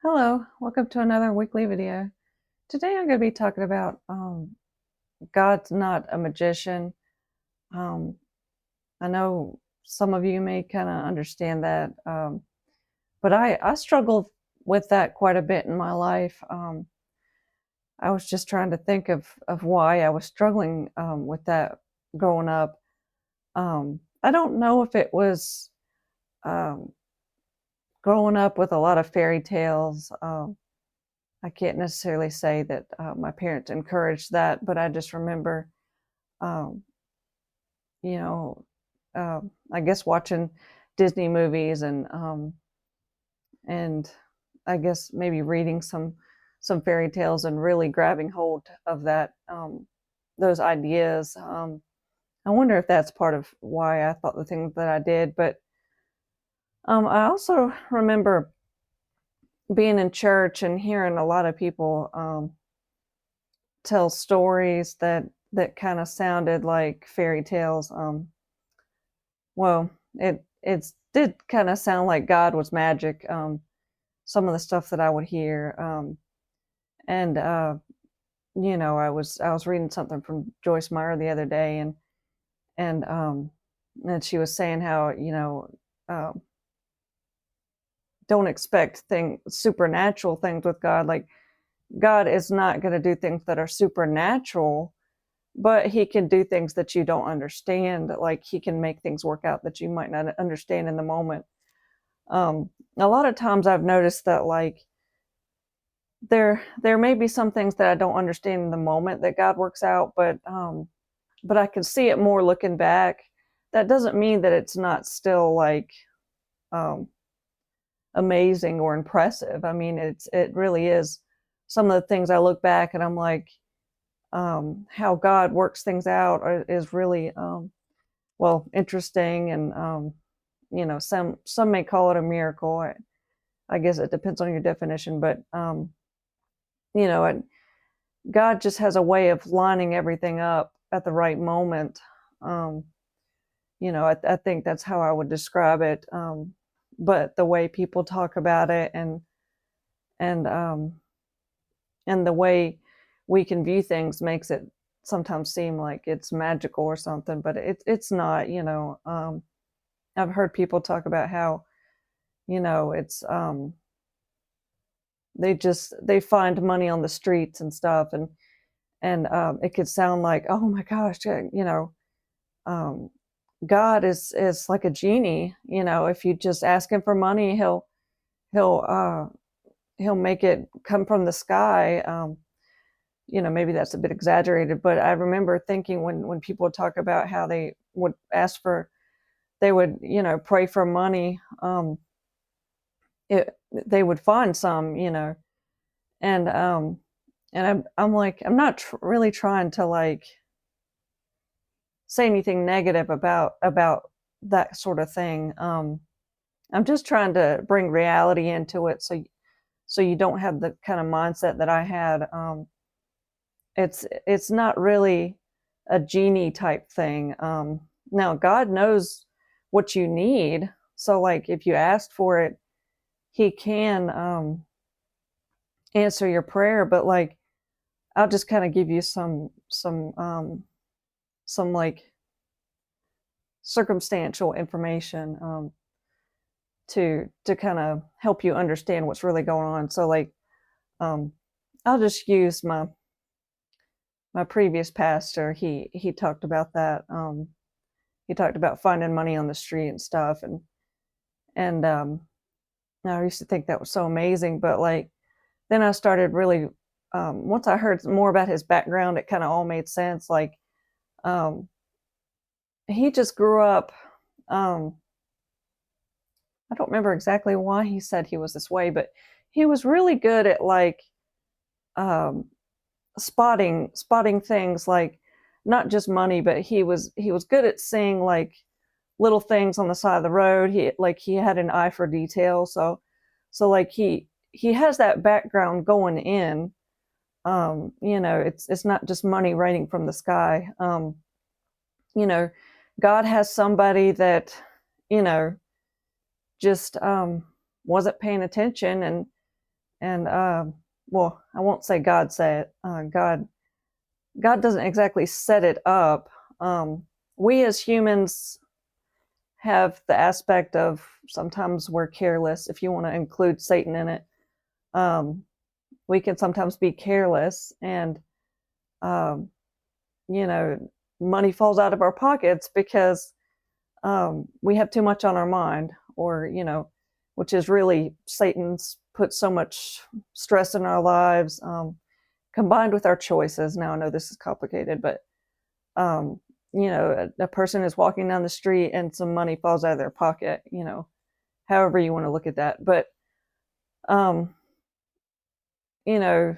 Hello, welcome to another weekly video. Today I'm going to be talking about God's not a magician. Um, I know some of you may kind of understand that, but I struggled with that quite a bit in my life. I was just trying to think of why I was struggling with that growing up. I don't know if it was um, growing up with a lot of fairy tales. I can't necessarily say that my parents encouraged that, but I just remember, um, you know, I guess watching Disney movies and I guess maybe reading some fairy tales and really grabbing hold of that those ideas. I wonder if that's part of why I thought the things that I did. But I also remember being in church and hearing a lot of people tell stories that kind of sounded like fairy tales. Well, it did kind of sound like God was magic. Some of the stuff that I would hear, and I was reading something from Joyce Meyer the other day, and and she was saying how um, don't expect supernatural things with God. Like God is not going to do things that are supernatural, but he can do things that you don't understand. Like he can make things work out that you might not understand in the moment. A lot of times I've noticed that like there may be some things that I don't understand in the moment that God works out, but I can see it more looking back. That doesn't mean that it's not still like um, amazing or impressive. I mean, it really is. Some of the things I look back and I'm like, how God works things out is really interesting, and some may call it a miracle. I guess it depends on your definition, but you know, it, God just has a way of lining everything up at the right moment. Um, I think that's how I would describe it. But the way people talk about it and um, and the way we can view things makes it sometimes seem like it's magical or something, but it's not. I've heard people talk about how it's they find money on the streets and stuff, and it could sound like, oh my gosh, um, God is like a genie. If you just ask him for money, he'll he'll make it come from the sky. Maybe that's a bit exaggerated, but I remember thinking when people talk about how they would they would pray for money. They would find some, and I'm like, I'm not really trying to like say anything negative about that sort of thing. I'm just trying to bring reality into it, so you don't have the kind of mindset that I had. It's not really a genie type thing. Now God knows what you need, so like if you ask for it, He can answer your prayer. But like I'll just kind of give you some like circumstantial information to kind of help you understand what's really going on. So like um, I'll just use my previous pastor. He talked about that. He talked about finding money on the street and stuff, and I used to think that was so amazing. But like then I started really once I heard more about his background, it kind of all made sense. Like um, he just grew up. Um, I don't remember exactly why he said he was this way, but he was really good at like um, spotting things, like not just money, but he was good at seeing like little things on the side of the road. He had an eye for detail. So like he has that background going in. It's not just money raining from the sky. You know, God has somebody that you know just wasn't paying attention, and well, I won't say God said it. God doesn't exactly set it up. We as humans have the aspect of sometimes we're careless. If you want to include Satan in it, um, we can sometimes be careless, and um, you know, money falls out of our pockets because we have too much on our mind, or which is really Satan's put so much stress in our lives, combined with our choices. Now I know this is complicated, but um, a person is walking down the street and some money falls out of their pocket. However you want to look at that, but um, you know,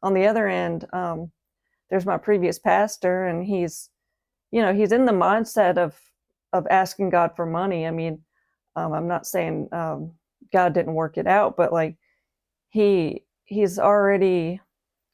on the other end, there's my previous pastor, and he's in the mindset of asking God for money. I mean, I'm not saying God didn't work it out, but like he's already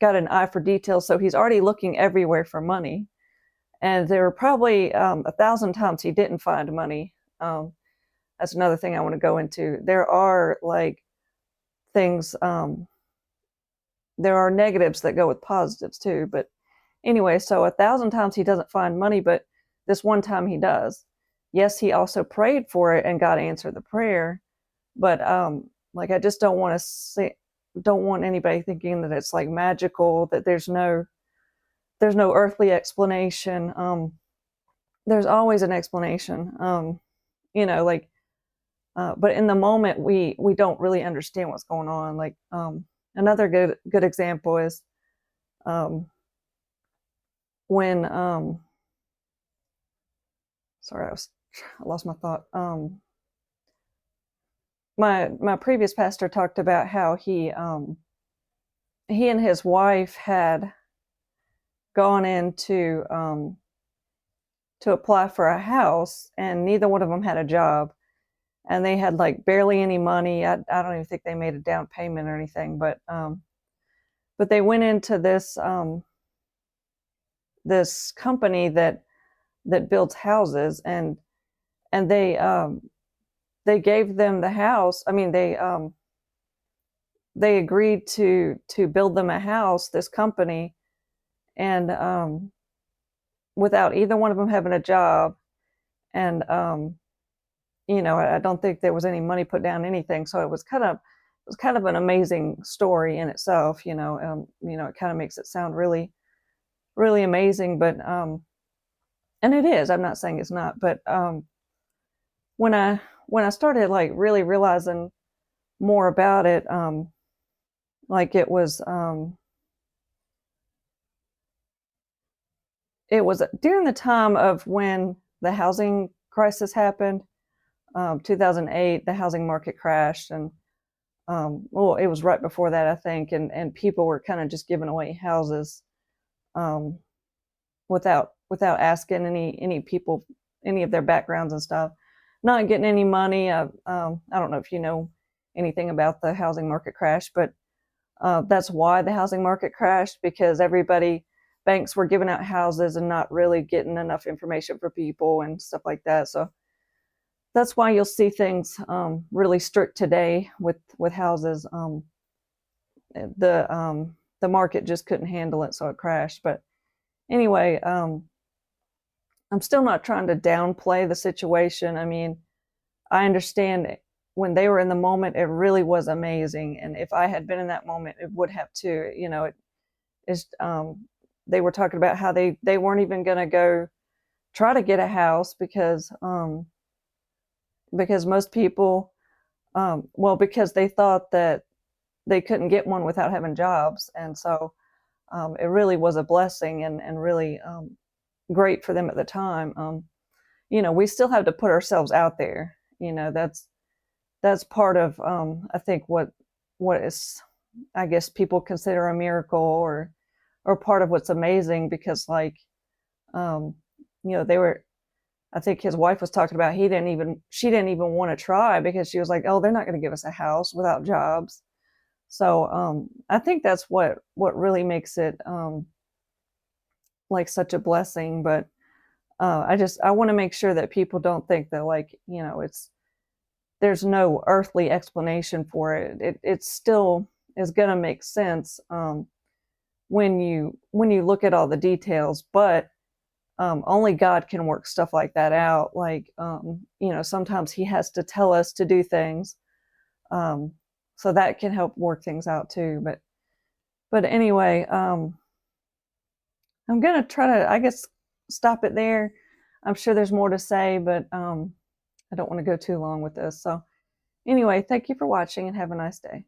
got an eye for detail, so he's already looking everywhere for money. And there were probably 1,000 times he didn't find money. That's another thing I want to go into. There are like things. There are negatives that go with positives too, but anyway, so 1,000 times he doesn't find money, but this one time he does. Yes, he also prayed for it and God answered the prayer, but like I just don't want anybody thinking that it's like magical, that there's no earthly explanation. There's always an explanation. Like but in the moment we don't really understand what's going on. Like another good example is when sorry, I lost my thought. My previous pastor talked about how he and his wife had gone in to apply for a house, and neither one of them had a job, and they had like barely any money. I don't even think they made a down payment or anything, but they went into this company that builds houses, and they gave them the house. I mean, they agreed to build them a house, this company, and without either one of them having a job. And I don't think there was any money put down, anything. So it was kind of an amazing story in itself. It kind of makes it sound really, really amazing, but and it is. I'm not saying it's not, but when I started like really realizing more about it, like it was during the time of when the housing crisis happened, 2008. The housing market crashed, and well, it was right before that, I think, and people were kind of just giving away houses um, without asking any people, any of their backgrounds and stuff, not getting any money. I don't know if you know anything about the housing market crash, but that's why the housing market crashed, because banks were giving out houses and not really getting enough information for people and stuff like that. So that's why you'll see things really strict today with houses. The market just couldn't handle it, so it crashed. But anyway, I'm still not trying to downplay the situation. I mean, I understand when they were in the moment, it really was amazing. And if I had been in that moment, it would have too. They were talking about how they weren't even going to go try to get a house because most people, because they thought that they couldn't get one without having jobs. And so it really was a blessing, and really great for them at the time. We still have to put ourselves out there. That's part of, I think, what is, I guess, people consider a miracle, or part of what's amazing, because like, they were, I think his wife was talking about, she didn't even want to try, because she was like, oh, they're not going to give us a house without jobs. So I think that's what really makes it like such a blessing. But I want to make sure that people don't think that, like, there's no earthly explanation for it. It's still is going to make sense when you look at all the details. But only God can work stuff like that out. Like, you know, sometimes He has to tell us to do things, so that can help work things out too. But anyway, I'm gonna try to, I guess, stop it there. I'm sure there's more to say, but I don't want to go too long with this. So anyway, thank you for watching and have a nice day.